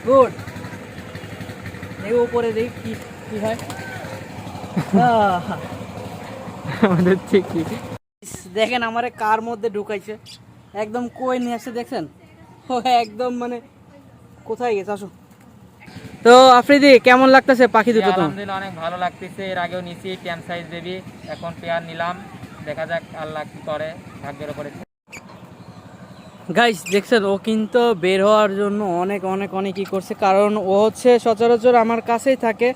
Good. দেখো উপরে দেখি কি কি হয়। আমাদের চিকি দেখেন আমারে কার মধ্যে ঢুকাইছে, একদম কই নিয়ে আসছে দেখছেন। ও একদম মানে কোথায় গেছে। আসো তো আফ্রিদি, কেমন লাগতেছে পাখি দুটো? তো আলহামদুলিল্লাহ অনেক ভালো লাগতেছে। এর আগেও নিছি 10 সাইজ বেবি, এখন পেয়ার নিলাম। দেখা যাক আল্লাহ কি করে, ভাগ্যের উপরে। গাইস দেখছেন, ও কিন্তু বের হওয়ার জন্য অনেক অনেক অনেক ই করছে, কারণ ও হচ্ছে সচরাচর আমার কাছেই থাকে,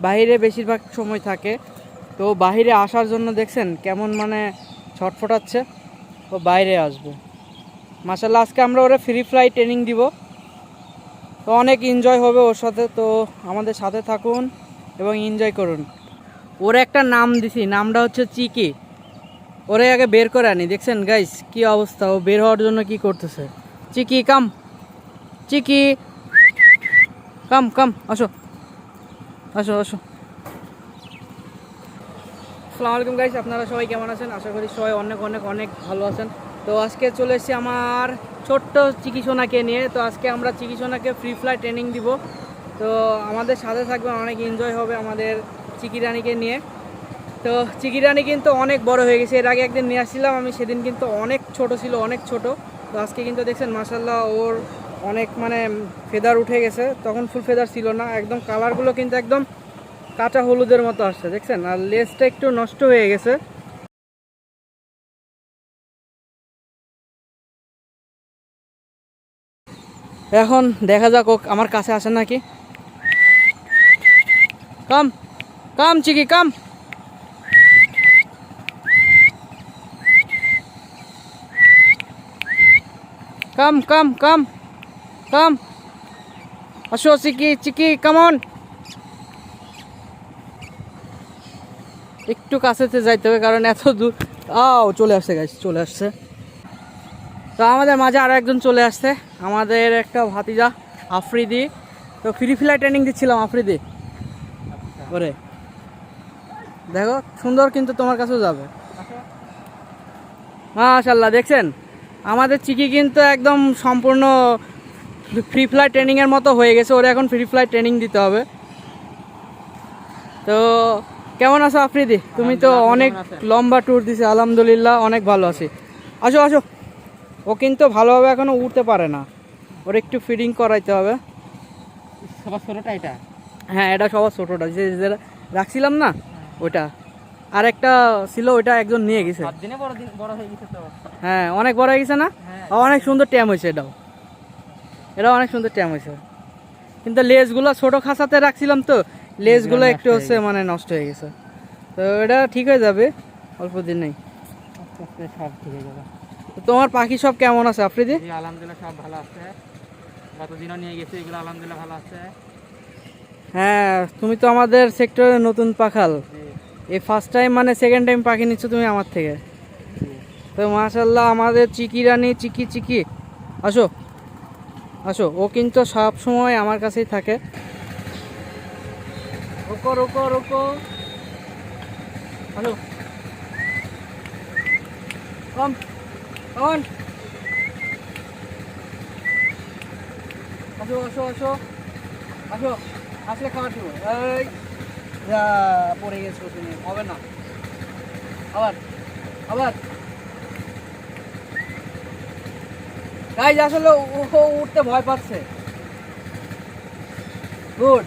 বাইরে বেশিরভাগ সময় থাকে। তো বাইরে আসার জন্য দেখছেন কেমন মানে ছটফটাচ্ছে। ও বাইরে আসবে মাশাআল্লাহ। আজকে আমরা ওরা ফ্রি ফ্লাই ট্রেনিং দিব, তো অনেক এনজয় হবে ওর সাথে। তো আমাদের সাথে থাকুন এবং এনজয় করুন। ওর একটা নাম দিছি, নামটা হচ্ছে চিকি। ওরে আগে বের করে আনি। দেখছেন গাইস কি অবস্থা, ও বের হওয়ার জন্য কি করতেছে। চিকি কাম, চিকি কাম কাম, আসো আসো আসো। আসসালামু আলাইকুম গাইস, আপনারা সবাই কেমন আছেন? আশা করি সবাই অনেক অনেক অনেক ভালো আছেন। তো আজকে চলে এসেছি আমার ছোট্ট চিকি সোনাকে নিয়ে। তো আজকে আমরা চিকি সোনাকে ফ্রি ফ্লাই ট্রেনিং দিব। তো আমাদের সাথে থাকবে, অনেক এনজয় হবে আমাদের চিকি রানীকে নিয়ে। তো চিকি রানী কিন্তু অনেক বড় হয়ে গেছে। এর আগে একদিন নিয়ে আসছিলাম আমি, সেদিন কিন্তু অনেক ছোট ছিল, অনেক ছোট। তো আজকে কিন্তু দেখছেন মাশাআল্লাহ ওর অনেক মানে ফেদার উঠে গেছে, তখন ফুল ফেদার ছিল না। একদম কালারগুলো কিন্তু একদম কাঁচা হলুদের মতো আসছে দেখছেন, আর লেজটা একটু নষ্ট হয়ে গেছে। এখন দেখা যাক ও আমার কাছে আসে নাকি। কাম কাম চিকি কাম। কাম কাম কাম কাম, আসো চিকি চিকি কামন। একটু কাছেতে যাইতে হবে কারণ এত দূর। চলে আসছে গাইস, চলে আসছে। তো আমাদের মাঝে আরও একজন চলে আসছে, আমাদের একটা ভাতিজা আফ্রিদি। তো ফ্রি ফ্লাই ট্রেনিং দিচ্ছিলাম আফ্রিদি ওরে। দেখো সুন্দর, কিন্তু তোমার কাছেও যাবে। মাশাআল্লাহ দেখছেন আমাদের চিকি কিন্তু একদম সম্পূর্ণ ফ্রি ফ্লাই ট্রেনিংয়ের মতো হয়ে গেছে। ওরা এখন ফ্রি ফ্লাই ট্রেনিং দিতে হবে। তো কেমন আছো আফ্রিদি? তুমি তো অনেক লম্বা ট্যুর দিছে। আলহামদুলিল্লাহ অনেক ভালো আছি। আসো আসো। ও কিন্তু ভালোভাবে এখনো উঠতে পারে না, ওর একটু ফিডিং করাইতে হবে। সবার ছোটটা এটা? হ্যাঁ এটা সবার ছোটোটা, যে যেটা রাখছিলাম না ওইটা। আর একটা ছিল, ওইটা একজন নিয়ে গেছে। দিনে বড় হয়ে গেছে তো। হ্যাঁ অনেক বড় হয়ে গেছে না? অনেক সুন্দর ট্যাম হয়েছে এটাও, এটাও অনেক সুন্দর ট্যাম হয়েছে। কিন্তু লেজগুলো ছোটো খাঁচাতে রাখছিলাম, তো লেজগুলো একটু হচ্ছে মানে নষ্ট হয়ে গেছে। তো এটা ঠিক হয়ে যাবে অল্প দিন নেই, সব ঠিক হয়ে যাবে। তো তোমার পাখি সব কেমন আছে আফ্রিদি? আলহামদুলিল্লাহ সব ভালো আছে, গতদিনও নিয়ে গেছি, এগুলো আলহামদুলিল্লাহ ভালো আছে। হ্যাঁ তুমি তো আমাদের সেক্টরে নতুন পাখাল, এই ফার্স্ট টাইম মানে সেকেন্ড টাইম পাখি নিচ্ছ তুমি আমার থেকে। তো মাশাআল্লাহ আমাদের চিকি রানী, চিকি চিকি আসো আসো। ও কিন্তু সব সময় আমার কাছেই থাকে। রোকো রোকো রোকো, আসো কম কম, আসো আসো আসো আসো। আসলে খাবার দিব। এই যা পড়ে গেছো তুমি, হবে না। আবার আবার গাইজ, আসলে ও উঠতে ভয় পাচ্ছে। গুড।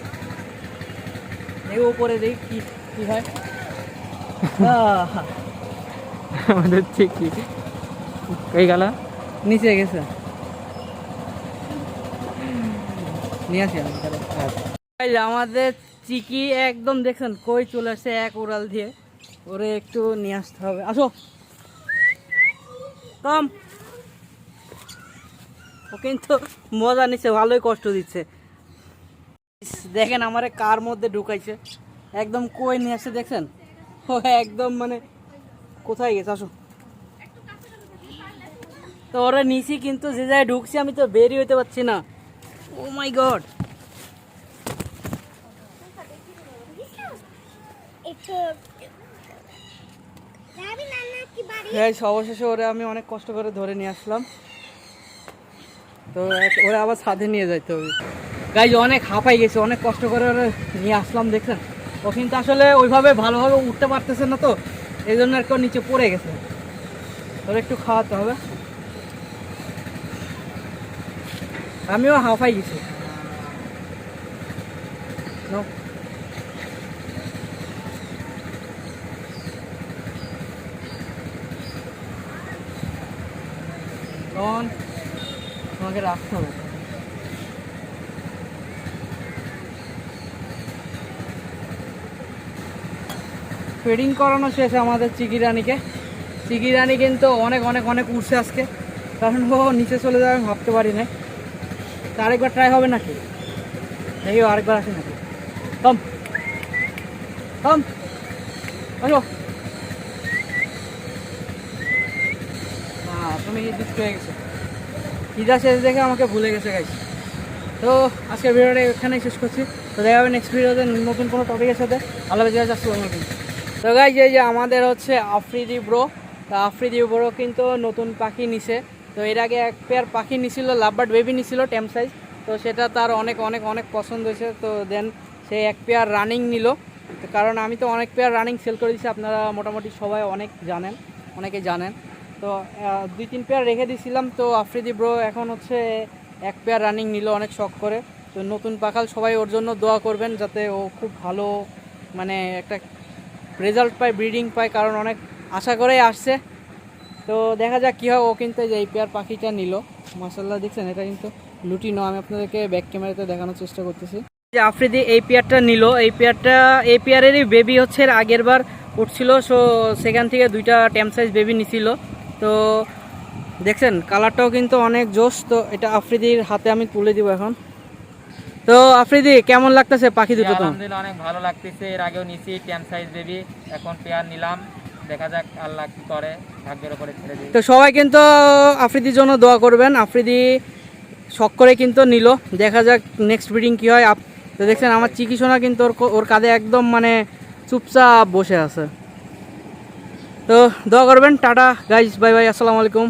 দেখো উপরে দেখি কি কি হয়। আমাদের চিকি কই গেল? নিচে গেছে, নিয়ে আসি আমি। গাইজ আমাদের চিকি একদম দেখছেন কই চলে আসছে এক উড়াল দিয়ে। ওরে একটু নিয়ে আসতে হবে। আসো কম। ও কিন্তু মজা নিচ্ছে, ভালোই কষ্ট দিচ্ছে। দেখেন আমারে কার মধ্যে ঢুকাইছে, একদম কই নিয়ে আসছে দেখছেন। ও একদম মানে কোথায় গেছে। আসো। তো ওরা নিছি, কিন্তু যে জায়গায় ঢুকছি আমি তো বেরিয়ে হইতে পারছি না। ও মাই গড। অবশেষে ওরা আমি অনেক কষ্ট করে ধরে নিয়ে আসলাম। তো ওরা আবার ছাদে নিয়ে যাইতে হবে। গাইজ অনেক হাঁপাই গেছে, অনেক কষ্ট করে ওরা নিয়ে আসলাম দেখছেন। ও কিন্তু আসলে ওইভাবে ভালোভাবে উঠতে পারতেছে না, তো এই জন্য আর কেউ নিচে পড়ে গেছে। ওরা একটু খাওয়াতে হবে। আমিও হাঁপাই গেছি। তোমাকে রাখতে হবে। ফিডিং করানো শেষ আমাদের চিকি রানীকে। চিকি রানী কিন্তু অনেক অনেক অনেক উঠছে আজকে, কারণ ও নিচে চলে যাবে আমি ভাবতে পারি না। তা আরেকবার ট্রাই হবে নাকি, দেখি আরেকবার আসে নাকি। কম কম আসো। হ্যাঁ তুমি দুষ্ট হয়ে গেছো, ঈদা শেষ দেখে আমাকে ভুলে গেছে গাইস। তো আজকের ভিডিওটা এখানেই শেষ করছি। তো দেখা হবে নেক্সট ভিডিওতে নতুন কোনো টপিকের সাথে। আল্লাহ হাফেজ, আসসালামু আলাইকুম। তো গাইস এই যে আমাদের হচ্ছে আফ্রিদি ব্রো, তা আফ্রিদি ব্রো কিন্তু নতুন পাখি নিছে। তো এর আগে এক পেয়ার পাখি নিছিল, লাভবার্ড বেবি নিছিল টেম সাইজ। তো সেটা তার অনেক অনেক অনেক পছন্দ হয়েছে। তো দেন সে এক পেয়ার রানিং নিল, কারণ আমি তো অনেক পেয়ার রানিং সেল করে দিচ্ছি, আপনারা মোটামুটি সবাই অনেকে জানেন। তো 2-3 পেয়ার রেখে দিয়েছিলাম। তো আফ্রিদি ব্রো এখন হচ্ছে এক পেয়ার রানিং নিল অনেক শখ করে। তো নতুন পাখাল সবাই ওর জন্য দোয়া করবেন, যাতে ও খুব ভালো মানে একটা রেজাল্ট পায়, ব্রিডিং পায়, কারণ অনেক আশা করেই আসছে। তো দেখা যাক কী হয়। ও কিন্তু যে এই পেয়ার পাখিটা নিল, মাশাআল্লাহ দেখছেন, এটা কিন্তু লুটিনো। আমি আপনাদেরকে ব্যাক ক্যামেরাতে দেখানোর চেষ্টা করতেছি যে আফ্রিদি এই পেয়ারটা নিল। এই পেয়ারেরই বেবি হচ্ছে আগের বার উঠছিল। সো সেখান থেকে 2টা টেম সাইজ বেবি নিছিল। তো দেখছেন কালারটাও কিন্তু অনেক জোশ। তো এটা আফ্রিদির হাতে আমি তুলে দিব এখন। তো আফ্রিদি কেমন লাগতেছে পাখি দুটো? তো আলহামদুলিল্লাহ অনেক ভালো লাগতেছে। এর আগেও নিছি টেম সাইজ বেবি, এখন পেয়ার নিলাম। দেখা যাক আল্লাহ কি করে, ভাগ্যের উপরে ছেড়ে দিই। তো সবাই কিন্তু আফ্রিদির জন্য দোয়া করবেন। আফ্রিদি শখ করে কিন্তু নিল, দেখা যাক নেক্সট ব্রিডিং কী হয়। তো দেখছেন আমার চিকি সোনা কিন্তু ওর কাঁধে একদম মানে চুপচাপ বসে আছে। তো দোয়া করবেন। টাটা গাইস, বাই বাই, আসসালামু আলাইকুম।